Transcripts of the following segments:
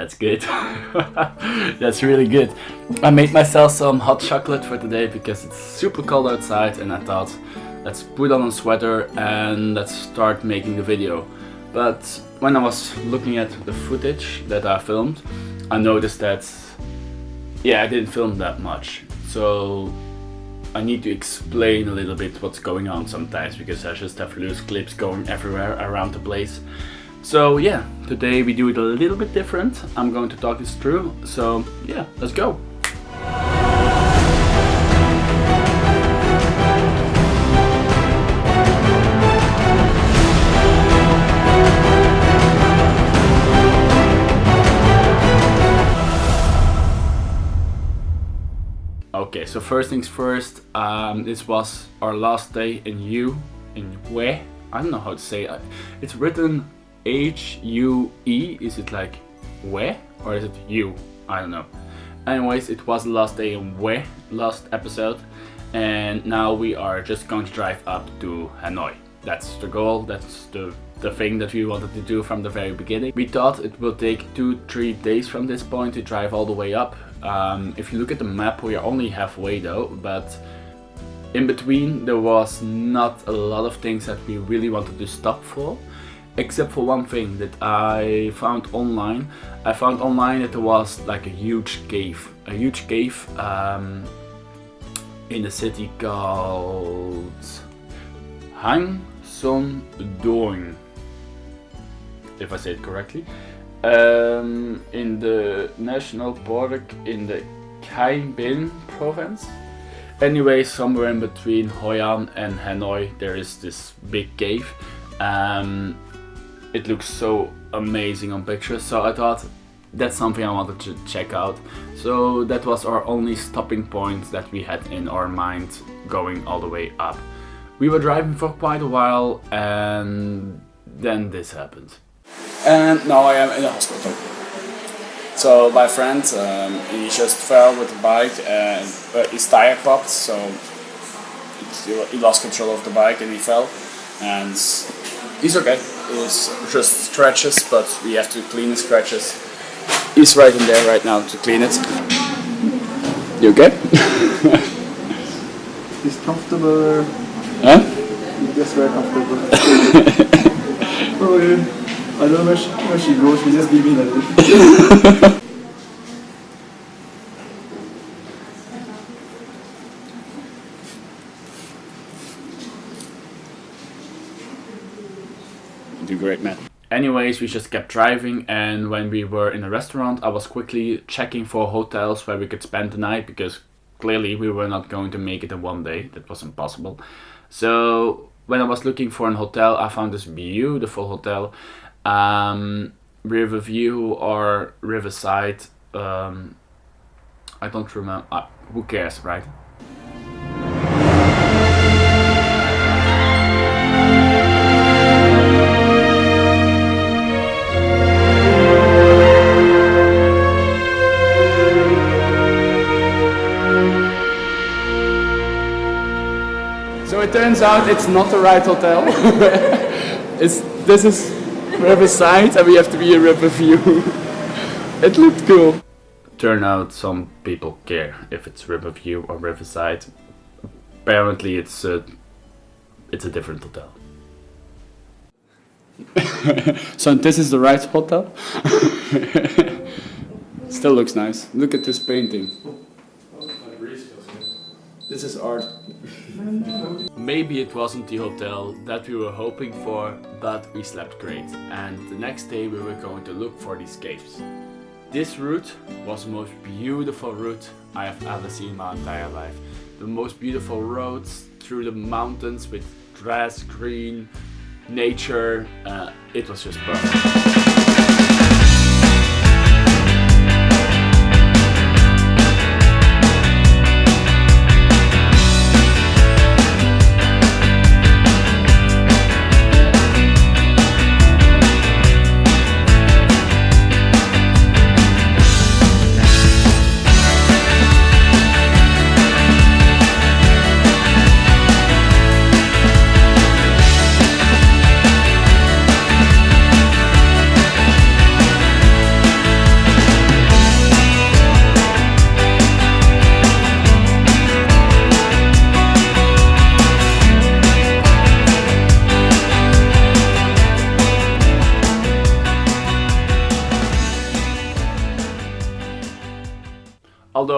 That's good. That's really good. I made myself some hot chocolate for today because it's super cold outside, and I thought, let's put on a sweater and let's start making the video. But when I was looking at the footage that I filmed, I noticed that, yeah, I didn't film that much. So I need to explain a little bit what's going on sometimes, because I just have loose clips going everywhere around the place. So yeah, today we do it a little bit different. I'm going to talk this through. So yeah, let's go. Okay, so first things first, this was our last day in Hue. I don't know how to say it. It's written H-U-E. Is it like Hue or is it you? I don't know. Anyways, it was the last day in Hue, last episode, and now we are just going to drive up to Hanoi. That's the goal, that's the thing that we wanted to do from the very beginning. We thought it will take 2-3 days from this point to drive all the way up. If you look at the map, we are only halfway though, but in between there was not a lot of things that we really wanted to stop for, except for one thing that I found online. I found online that there was like a huge cave in a city called Hang Son Doing, if I say it correctly, in the national park in the Khai Binh province. Anyway, somewhere in between Hoi An and Hanoi there is this big cave. It looks so amazing on pictures, so I thought that's something I wanted to check out. So that was our only stopping point that we had in our mind going all the way up. We were driving for quite a while and then this happened. And now I am in the hospital. So my friend, he just fell with the bike and his tire popped, so he lost control of the bike and he fell. And he's okay. It's just scratches, but we have to clean the scratches. He's right in there right now to clean it. You okay? He's comfortable. Huh? He's just very comfortable. Oh yeah. I don't know where she goes, she just leave me like this. You do great, man. Anyways, we just kept driving, and when we were in a restaurant, I was quickly checking for hotels where we could spend the night, because clearly we were not going to make it in one day. That was impossible. So when I was looking for an hotel, I found this beautiful hotel. Riverview or Riverside, I don't remember, who cares, right? So it turns out it's not the right hotel. This is Riverside and we have to be in Riverview. It looked cool. Turn out some people care if it's Riverview or Riverside. Apparently it's a different hotel. So this is the right hotel. Still looks nice. Look at this painting. This is art. Maybe it wasn't the hotel that we were hoping for, but we slept great. And the next day we were going to look for these caves. This route was the most beautiful route I have ever seen in my entire life. The most beautiful roads through the mountains with grass, green, nature. It was just perfect.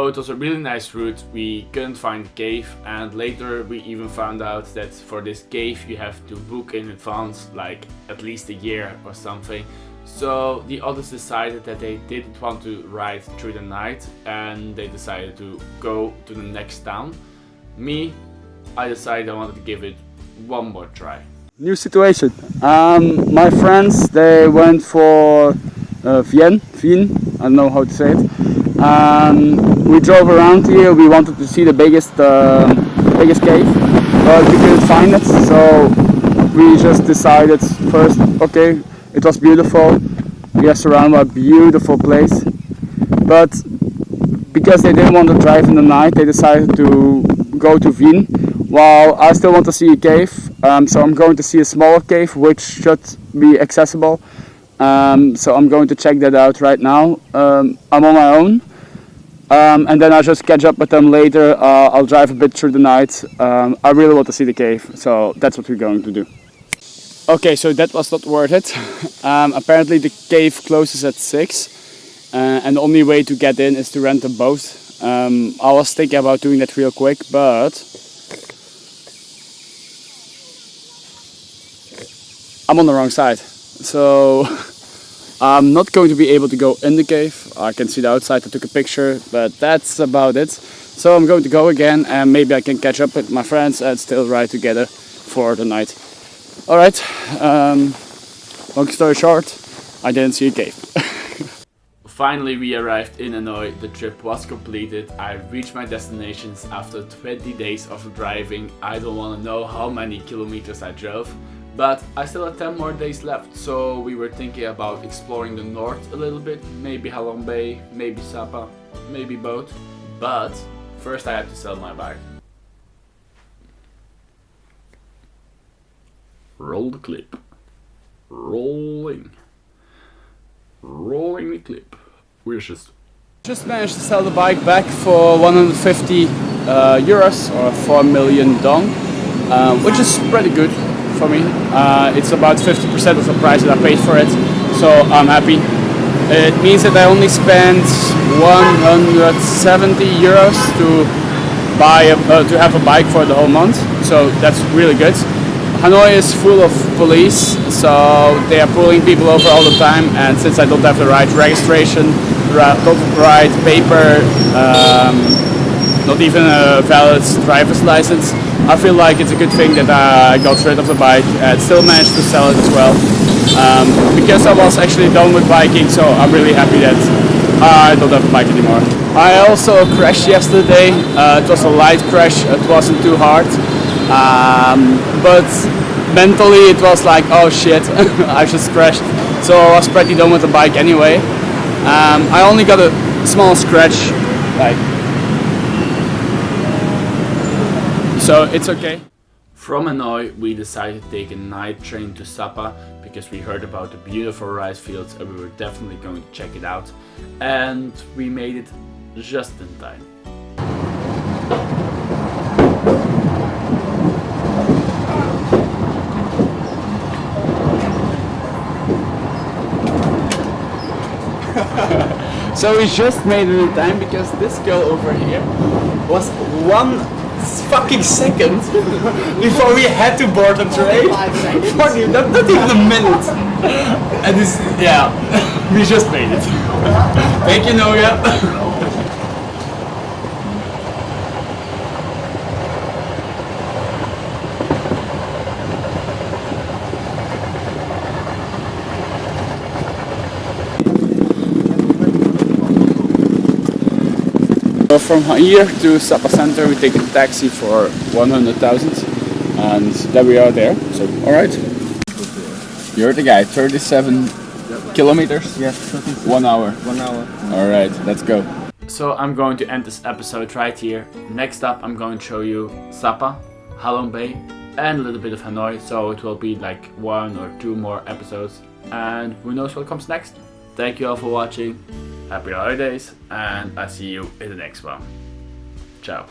So it was a really nice route. We couldn't find the cave, and later we even found out that for this cave you have to book in advance, like at least a year or something. So the others decided that they didn't want to ride through the night, and they decided to go to the next town. Me, I decided I wanted to give it one more try. New situation. My friends, they went for Vien, I don't know how to say it. We drove around here. We wanted to see the biggest cave, but we couldn't find it. So we just decided first, okay, it was beautiful. We are surrounded by a beautiful place, but because they didn't want to drive in the night, they decided to go to Vien. While I still want to see a cave, so I'm going to see a smaller cave which should be accessible. So I'm going to check that out right now. I'm on my own, and then I'll just catch up with them later. I'll drive a bit through the night. I really want to see the cave, so that's what we're going to do. Okay, so that was not worth it. Apparently the cave closes at 6, and the only way to get in is to rent a boat. I was thinking about doing that real quick, but I'm on the wrong side, so I'm not going to be able to go in the cave. I can see the outside. I took a picture, but that's about it. So I'm going to go again, and maybe I can catch up with my friends and still ride together for the night. Alright, long story short, I didn't see a cave. Finally we arrived in Hanoi, the trip was completed. I reached my destinations after 20 days of driving. I don't want to know how many kilometers I drove, but I still had 10 more days left, so we were thinking about exploring the north a little bit, maybe Halong Bay, maybe Sapa, maybe both. But first I had to sell my bike. Roll the clip. Rolling the clip. We're Just managed to sell the bike back for 150 euros or 4 million dong, which is pretty good for me. It's about 50% of the price that I paid for it, so I'm happy. It means that I only spent 170 euros to have a bike for the whole month, so that's really good. Hanoi is full of police, so they are pulling people over all the time, and since I don't have the right registration, don't have the right paper, not even a valid driver's license, I feel like it's a good thing that I got rid of the bike and still managed to sell it as well. Because I was actually done with biking, so I'm really happy that I don't have a bike anymore. I also crashed yesterday. It was a light crash, it wasn't too hard. But mentally it was like, oh shit, I just crashed. So I was pretty done with the bike anyway. I only got a small scratch, so it's okay. From Hanoi we decided to take a night train to Sapa because we heard about the beautiful rice fields and we were definitely going to check it out. And we made it just in time. So we just made it in time because this girl over here was 1 fucking second before we had to board the train. 5 seconds. Not even a minute. And this, yeah, we just made it. Thank you, Noga. From here to Sapa Center we take a taxi for 100,000 and then we are there, so alright. You're the guy, 37 kilometers? Yes, 1 hour. 1 hour. Alright, let's go. So I'm going to end this episode right here. Next up I'm going to show you Sapa, Halong Bay and a little bit of Hanoi, so it will be like 1 or 2 more episodes and who knows what comes next. Thank you all for watching. Happy holidays, and I see you in the next one. Ciao.